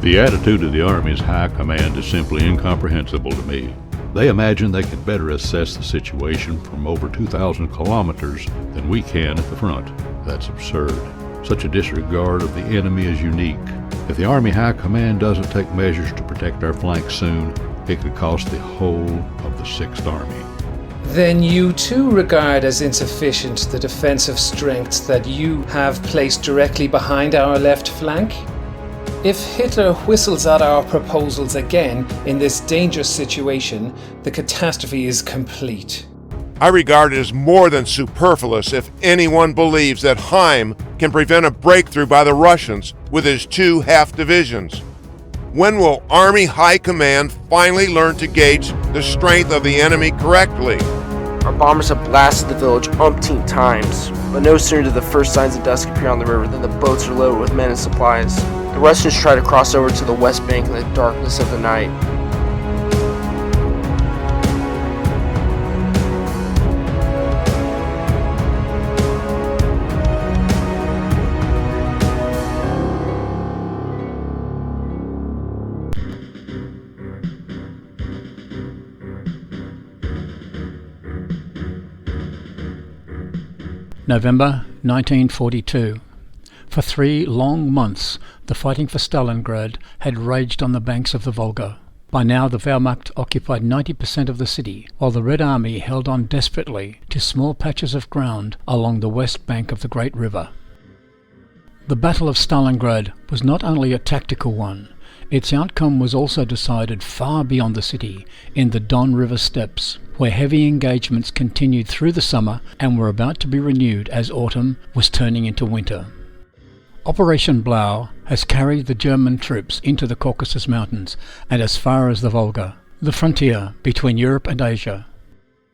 The attitude of the Army's high command is simply incomprehensible to me. They imagine they can better assess the situation from over 2,000 kilometers than we can at the front. That's absurd. Such a disregard of the enemy is unique. If the Army High Command doesn't take measures to protect our flank soon, it could cost the whole of the 6th Army. Then you too regard as insufficient the defensive strength that you have placed directly behind our left flank? If Hitler whistles at our proposals again in this dangerous situation, the catastrophe is complete. I regard it as more than superfluous if anyone believes that Heim can prevent a breakthrough by the Russians with his 2 half divisions. When will Army High Command finally learn to gauge the strength of the enemy correctly? Our bombers have blasted the village umpteen times, but no sooner do the first signs of dusk appear on the river than the boats are loaded with men and supplies. The Russians try to cross over to the west bank in the darkness of the night. November 1942. For 3 long months, the fighting for Stalingrad had raged on the banks of the Volga. By now the Wehrmacht occupied 90% of the city, while the Red Army held on desperately to small patches of ground along the west bank of the great river. The Battle of Stalingrad was not only a tactical one, its outcome was also decided far beyond the city, in the Don River steppes, where heavy engagements continued through the summer and were about to be renewed as autumn was turning into winter. Operation Blau has carried the German troops into the Caucasus Mountains and as far as the Volga, the frontier between Europe and Asia.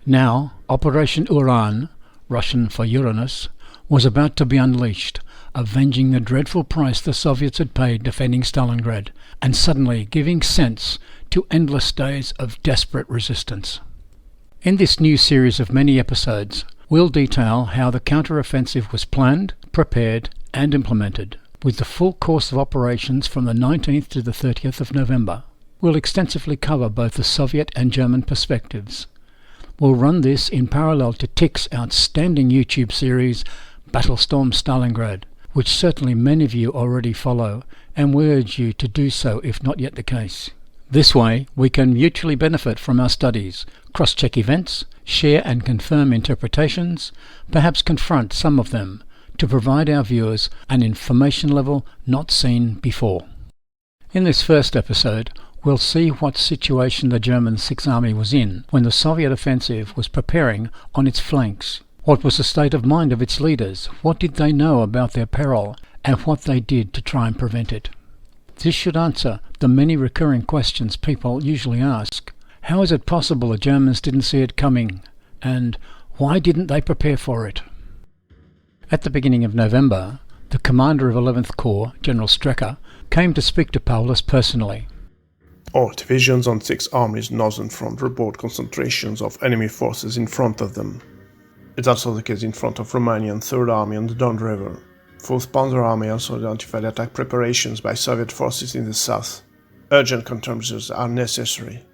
Now, Operation Uran, Russian for Uranus, was about to be unleashed, avenging the dreadful price the Soviets had paid defending Stalingrad, and suddenly giving sense to endless days of desperate resistance. In this new series of many episodes, we'll detail how the counteroffensive was planned, prepared, and implemented, with the full course of operations from the 19th to the 30th of November. We'll extensively cover both the Soviet and German perspectives. We'll run this in parallel to TIC's outstanding YouTube series, Battlestorm Stalingrad, which certainly many of you already follow, and we urge you to do so if not yet the case. This way, we can mutually benefit from our studies, cross-check events, share and confirm interpretations, perhaps confront some of them, to provide our viewers an information level not seen before. In this first episode, we'll see what situation the German Sixth Army was in when the Soviet offensive was preparing on its flanks. What was the state of mind of its leaders? What did they know about their peril, and what they did to try and prevent it? This should answer the many recurring questions people usually ask. How is it possible the Germans didn't see it coming? And why didn't they prepare for it? At the beginning of November, the commander of 11th Corps, General Strecker, came to speak to Paulus personally. All divisions on 6 Army's northern front report concentrations of enemy forces in front of them. It's also the case in front of Romanian 3rd Army on the Don River. 4th Panzer Army also identified attack preparations by Soviet forces in the south. Urgent countermeasures are necessary.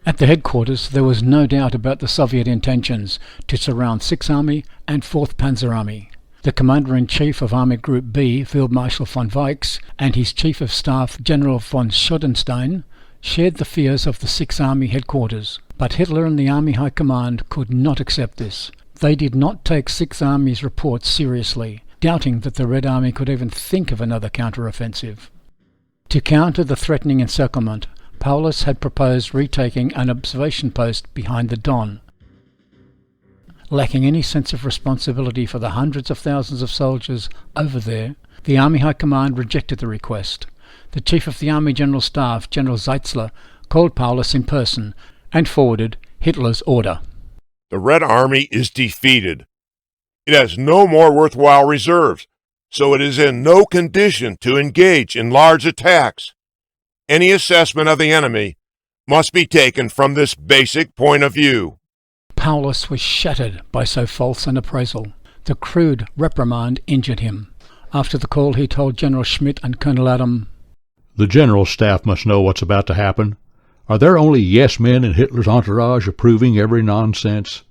At the headquarters, there was no doubt about the Soviet intentions to surround 6th Army and 4th Panzer Army. The Commander-in-Chief of Army Group B, Field Marshal von Weichs, and his Chief of Staff, General von Schodenstein, shared the fears of the 6th Army headquarters. But Hitler and the Army High Command could not accept this. They did not take 6th Army's reports seriously, doubting that the Red Army could even think of another counteroffensive. To counter the threatening encirclement, Paulus had proposed retaking an observation post behind the Don. Lacking any sense of responsibility for the hundreds of thousands of soldiers over there, the Army High Command rejected the request. The Chief of the Army General Staff, General Zeitzler, called Paulus in person and forwarded Hitler's order. The Red Army is defeated. It has no more worthwhile reserves, so it is in no condition to engage in large attacks. Any assessment of the enemy must be taken from this basic point of view. Paulus was shattered by so false an appraisal. The crude reprimand injured him. After the call, he told General Schmidt and Colonel Adam, The general staff must know what's about to happen. Are there only yes-men in Hitler's entourage approving every nonsense?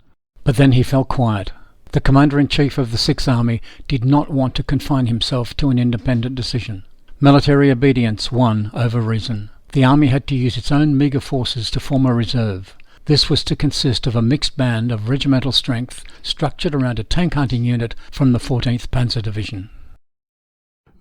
But then he fell quiet. The Commander-in-Chief of the Sixth Army did not want to confine himself to an independent decision. Military obedience won over reason. The army had to use its own meagre forces to form a reserve. This was to consist of a mixed band of regimental strength structured around a tank hunting unit from the 14th Panzer Division.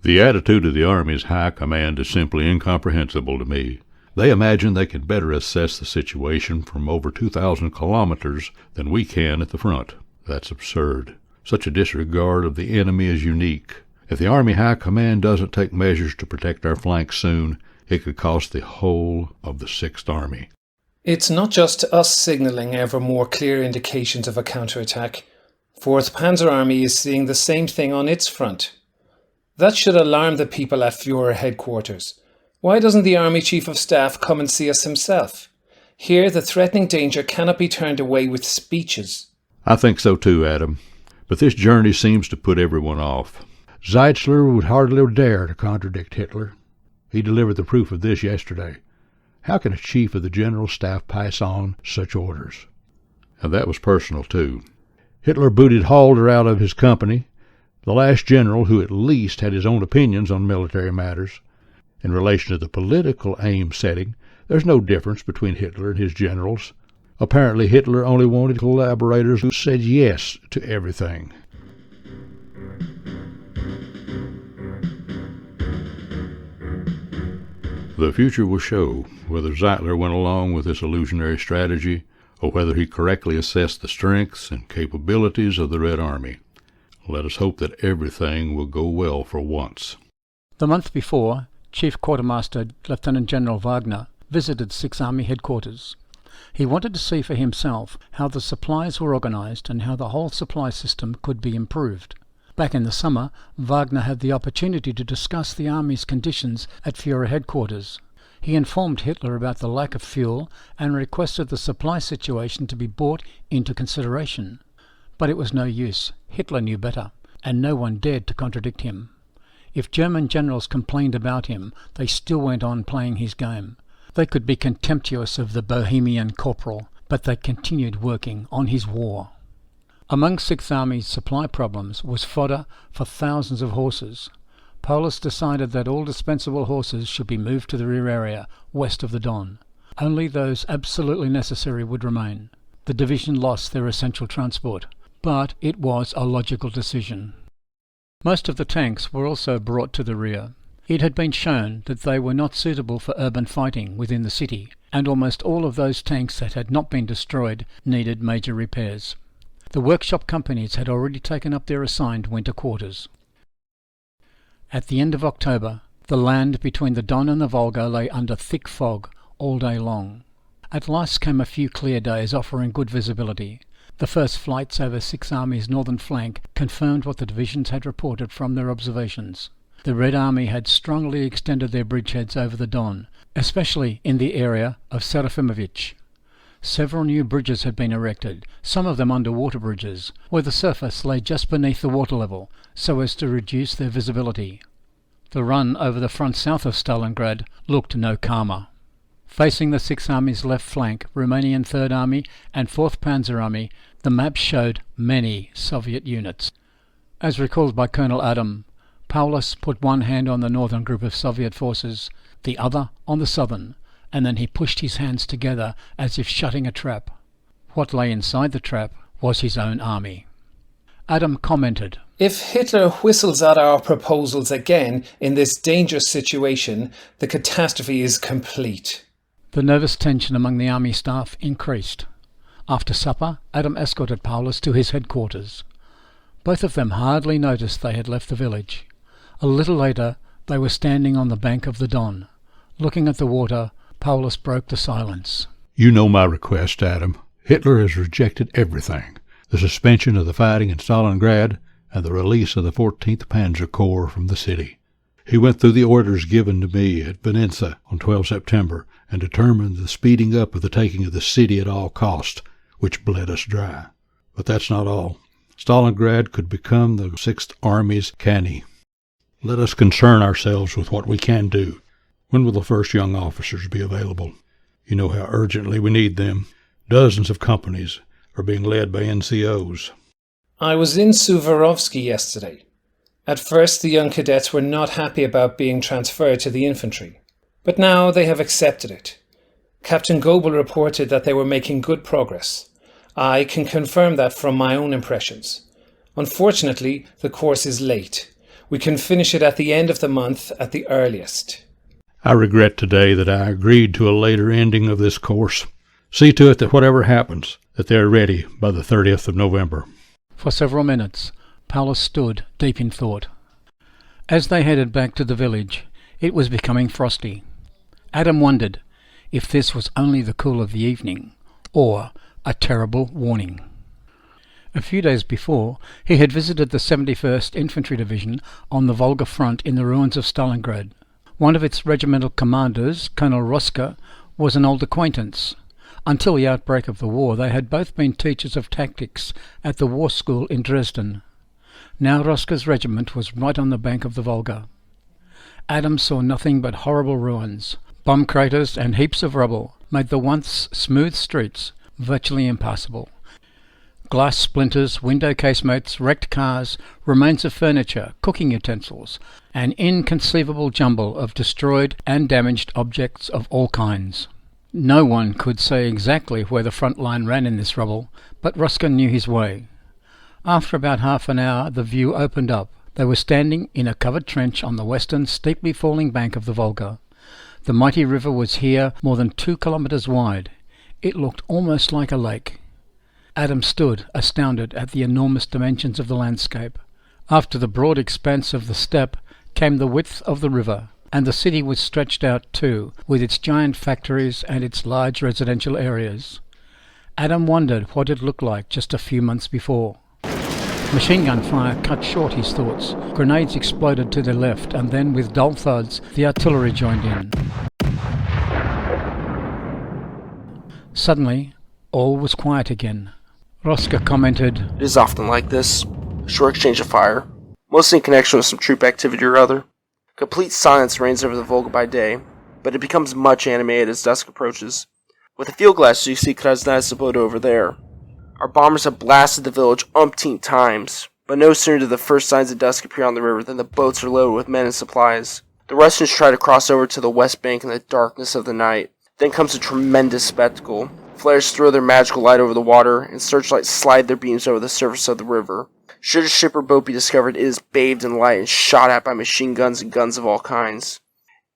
The attitude of the Army's high command is simply incomprehensible to me. They imagine they can better assess the situation from over 2,000 kilometers than we can at the front. That's absurd. Such a disregard of the enemy is unique. If the Army High Command doesn't take measures to protect our flanks soon, it could cost the whole of the Sixth Army. It's not just us signalling ever more clear indications of a counterattack. 4th Panzer Army is seeing the same thing on its front. That should alarm the people at Führer headquarters. Why doesn't the Army Chief of Staff come and see us himself? Here, the threatening danger cannot be turned away with speeches. I think so too, Adam. But this journey seems to put everyone off. Zeitzler would hardly dare to contradict Hitler. He delivered the proof of this yesterday. How can a chief of the General Staff pass on such orders? And that was personal too. Hitler booted Halder out of his company, the last general who at least had his own opinions on military matters. In relation to the political aim setting, there's no difference between Hitler and his generals. Apparently Hitler only wanted collaborators who said yes to everything. The future will show whether Zeitler went along with this illusionary strategy or whether he correctly assessed the strengths and capabilities of the Red Army. Let us hope that everything will go well for once. The month before, Chief Quartermaster Lieutenant General Wagner visited Sixth Army headquarters. He wanted to see for himself how the supplies were organized and how the whole supply system could be improved. Back in the summer, Wagner had the opportunity to discuss the Army's conditions at Führer headquarters. He informed Hitler about the lack of fuel and requested the supply situation to be brought into consideration. But it was no use. Hitler knew better, and no one dared to contradict him. If German generals complained about him, they still went on playing his game. They could be contemptuous of the Bohemian corporal, but they continued working on his war. Among Sixth Army's supply problems was fodder for thousands of horses. Paulus decided that all dispensable horses should be moved to the rear area, west of the Don. Only those absolutely necessary would remain. The division lost their essential transport, but it was a logical decision. Most of the tanks were also brought to the rear. It had been shown that they were not suitable for urban fighting within the city, and almost all of those tanks that had not been destroyed needed major repairs. The workshop companies had already taken up their assigned winter quarters. At the end of October, the land between the Don and the Volga lay under thick fog all day long. At last came a few clear days offering good visibility. The first flights over Sixth Army's northern flank confirmed what the divisions had reported from their observations. The Red Army had strongly extended their bridgeheads over the Don, especially in the area of Serafimovich. Several new bridges had been erected, some of them underwater bridges, where the surface lay just beneath the water level, so as to reduce their visibility. The run over the front south of Stalingrad looked no calmer. Facing the Sixth Army's left flank, Romanian Third Army and 4th Panzer Army, the map showed many Soviet units. As recalled by Colonel Adam, Paulus put one hand on the northern group of Soviet forces, the other on the southern, and then he pushed his hands together as if shutting a trap. What lay inside the trap was his own army. Adam commented, If Hitler whistles at our proposals again in this dangerous situation, the catastrophe is complete. The nervous tension among the army staff increased. After supper, Adam escorted Paulus to his headquarters. Both of them hardly noticed they had left the village. A little later, they were standing on the bank of the Don. Looking at the water, Paulus broke the silence. You know my request, Adam. Hitler has rejected everything. The suspension of the fighting in Stalingrad and the release of the 14th Panzer Corps from the city. He went through the orders given to me at Vininsa on 12 September and determined the speeding up of the taking of the city at all cost, which bled us dry. But that's not all. Stalingrad could become the Sixth Army's canny. Let us concern ourselves with what we can do. When will the first young officers be available? You know how urgently we need them. Dozens of companies are being led by NCOs. I was in Suvorovsky yesterday. At first, the young cadets were not happy about being transferred to the infantry, but now they have accepted it. Captain Goebel reported that they were making good progress. I can confirm that from my own impressions. Unfortunately, the course is late. We can finish it at the end of the month at the earliest. I regret today that I agreed to a later ending of this course. See to it that whatever happens, that they are ready by the 30th of November. For several minutes, Paulus stood deep in thought. As they headed back to the village, it was becoming frosty. Adam wondered if this was only the cool of the evening, or a terrible warning. A few days before, he had visited the 71st Infantry Division on the Volga front in the ruins of Stalingrad. One of its regimental commanders, Colonel Ruska, was an old acquaintance. Until the outbreak of the war, they had both been teachers of tactics at the war school in Dresden. Now Ruska's regiment was right on the bank of the Volga. Adam saw nothing but horrible ruins. Bomb craters and heaps of rubble made the once smooth streets virtually impassable. Glass splinters, window casemates, wrecked cars, remains of furniture, cooking utensils, an inconceivable jumble of destroyed and damaged objects of all kinds. No one could say exactly where the front line ran in this rubble, but Ruska knew his way. After about half an hour the view opened up. They were standing in a covered trench on the western, steeply falling bank of the Volga. The mighty river was here more than 2 kilometers wide. It looked almost like a lake. Adam stood, astounded at the enormous dimensions of the landscape. After the broad expanse of the steppe came the width of the river, and the city was stretched out too, with its giant factories and its large residential areas. Adam wondered what it looked like just a few months before. Machine gun fire cut short his thoughts. Grenades exploded to their left, and then with dull thuds the artillery joined in. Suddenly, all was quiet again. Ruska commented, "It is often like this. A short exchange of fire, mostly in connection with some troop activity or other. Complete silence reigns over the Volga by day, but it becomes much animated as dusk approaches. With the field glasses you see Krasnaya Sabota over there. Our bombers have blasted the village umpteen times, but no sooner do the first signs of dusk appear on the river than the boats are loaded with men and supplies. The Russians try to cross over to the west bank in the darkness of the night. Then comes a tremendous spectacle. Flares throw their magical light over the water, and searchlights slide their beams over the surface of the river. Should a ship or boat be discovered, it is bathed in light and shot at by machine guns and guns of all kinds.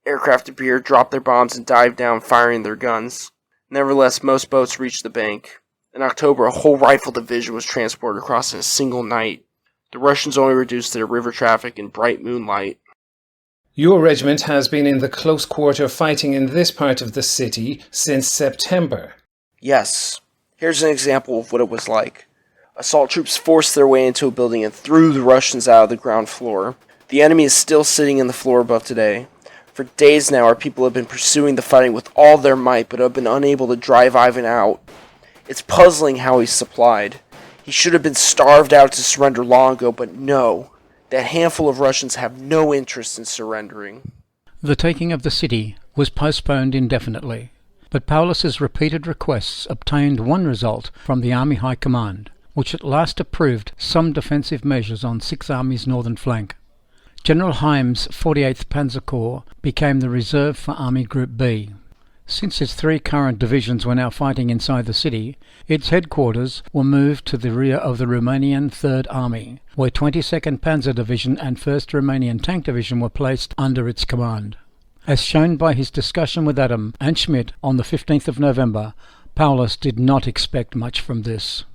Aircraft appear, drop their bombs, and dive down, firing their guns. Nevertheless, most boats reach the bank. In October, a whole rifle division was transported across in a single night. The Russians only reduced their river traffic in bright moonlight. Your regiment has been in the close quarter fighting in this part of the city since September. Yes. Here's an example of what it was like. Assault troops forced their way into a building and threw the Russians out of the ground floor. The enemy is still sitting in the floor above today. For days now, our people have been pursuing the fighting with all their might, but have been unable to drive Ivan out. It's puzzling how he's supplied. He should have been starved out to surrender long ago, but no. That handful of Russians have no interest in surrendering. The taking of the city was postponed indefinitely, but Paulus's repeated requests obtained one result from the Army High Command, which at last approved some defensive measures on 6th Army's northern flank. General Heim's 48th Panzer Corps became the reserve for Army Group B. Since its 3 current divisions were now fighting inside the city, its headquarters were moved to the rear of the Romanian 3rd Army, where 22nd Panzer Division and 1st Romanian Tank Division were placed under its command. As shown by his discussion with Adam and Schmidt on the 15th of November, Paulus did not expect much from this.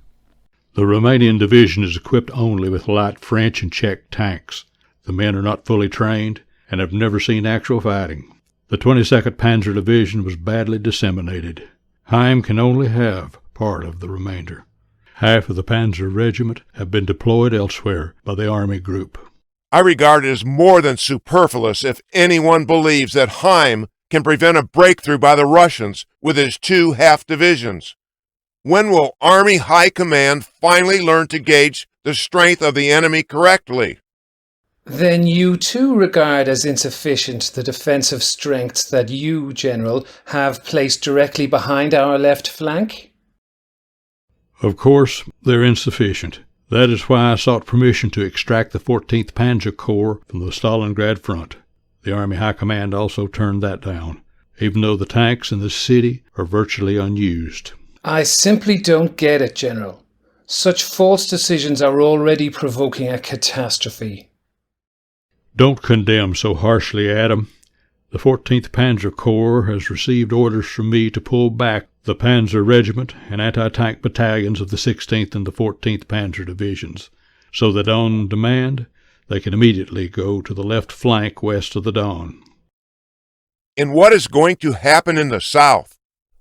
The Romanian division is equipped only with light French and Czech tanks. The men are not fully trained and have never seen actual fighting. The 22nd Panzer Division was badly disseminated. Heim can only have part of the remainder. Half of the Panzer Regiment have been deployed elsewhere by the Army Group. I regard it as more than superfluous if anyone believes that Heim can prevent a breakthrough by the Russians with his 2 half divisions. When will Army High Command finally learn to gauge the strength of the enemy correctly? Then you too regard as insufficient the defensive strength that you, General, have placed directly behind our left flank? Of course, they're insufficient. That is why I sought permission to extract the 14th Panzer Corps from the Stalingrad front. The Army High Command also turned that down, even though the tanks in the city are virtually unused. I simply don't get it, General. Such false decisions are already provoking a catastrophe. Don't condemn so harshly, Adam. The 14th Panzer Corps has received orders from me to pull back the Panzer Regiment and anti-tank battalions of the 16th and the 14th Panzer Divisions, so that on demand they can immediately go to the left flank west of the Don. And what is going to happen in the south?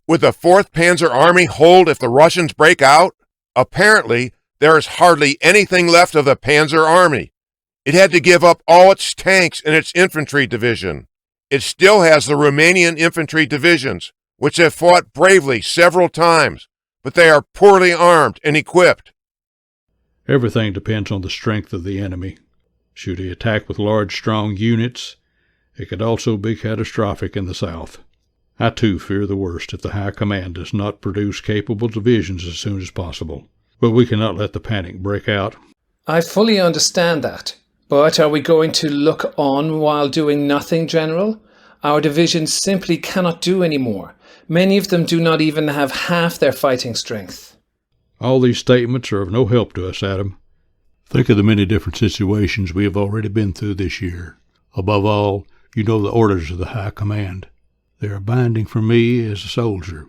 Would the 4th Panzer Army hold if the Russians break out? Apparently, there is hardly anything left of the Panzer Army. It had to give up all its tanks and its infantry division. It still has the Romanian infantry divisions, which have fought bravely several times, but they are poorly armed and equipped. Everything depends on the strength of the enemy. Should he attack with large, strong units, it could also be catastrophic in the south. I too fear the worst if the High Command does not produce capable divisions as soon as possible. But we cannot let the panic break out. I fully understand that. But are we going to look on while doing nothing, General? Our divisions simply cannot do any more. Many of them do not even have half their fighting strength. All these statements are of no help to us, Adam. Think of the many different situations we have already been through this year. Above all, you know the orders of the High Command. They are binding for me as a soldier.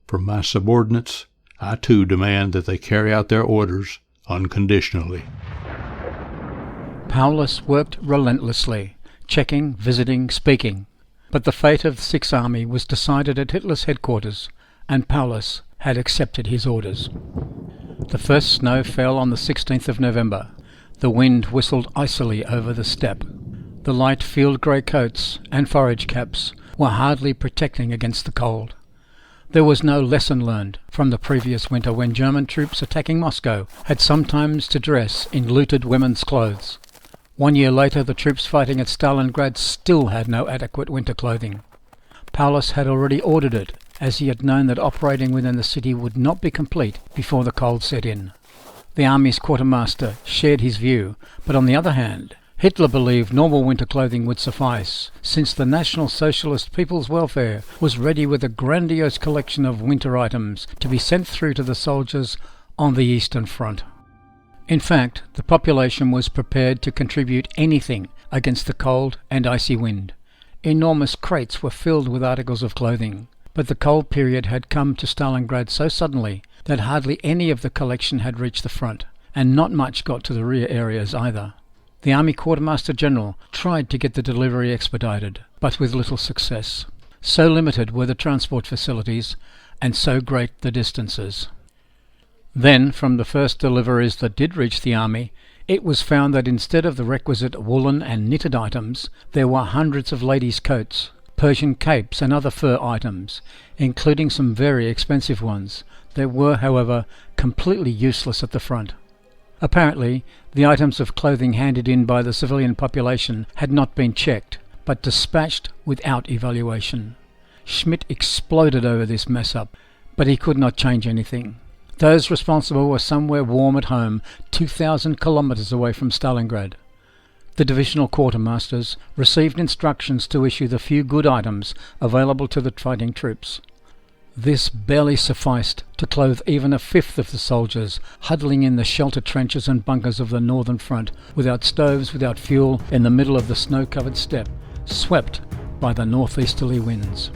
From my subordinates, I too demand that they carry out their orders unconditionally. Paulus worked relentlessly, checking, visiting, speaking. But the fate of the Sixth Army was decided at Hitler's headquarters, and Paulus had accepted his orders. The first snow fell on the 16th of November. The wind whistled icily over the steppe. The light field grey coats and forage caps were hardly protecting against the cold. There was no lesson learned from the previous winter when German troops attacking Moscow had sometimes to dress in looted women's clothes. 1 year later, the troops fighting at Stalingrad still had no adequate winter clothing. Paulus had already ordered it, as he had known that operating within the city would not be complete before the cold set in. The army's quartermaster shared his view, but on the other hand, Hitler believed normal winter clothing would suffice, since the National Socialist People's Welfare was ready with a grandiose collection of winter items to be sent through to the soldiers on the Eastern Front. In fact, the population was prepared to contribute anything against the cold and icy wind. Enormous crates were filled with articles of clothing, but the cold period had come to Stalingrad so suddenly that hardly any of the collection had reached the front, and not much got to the rear areas either. The Army Quartermaster General tried to get the delivery expedited, but with little success. So limited were the transport facilities, and so great the distances. Then, from the first deliveries that did reach the army, it was found that instead of the requisite woolen and knitted items, there were hundreds of ladies' coats, Persian capes and other fur items, including some very expensive ones. They were, however, completely useless at the front. Apparently, the items of clothing handed in by the civilian population had not been checked, but dispatched without evaluation. Schmidt exploded over this mess-up, but he could not change anything. Those responsible were somewhere warm at home, 2,000 kilometers away from Stalingrad. The divisional quartermasters received instructions to issue the few good items available to the fighting troops. This barely sufficed to clothe even a fifth of the soldiers, huddling in the shelter trenches and bunkers of the northern front, without stoves, without fuel, in the middle of the snow-covered steppe, swept by the northeasterly winds.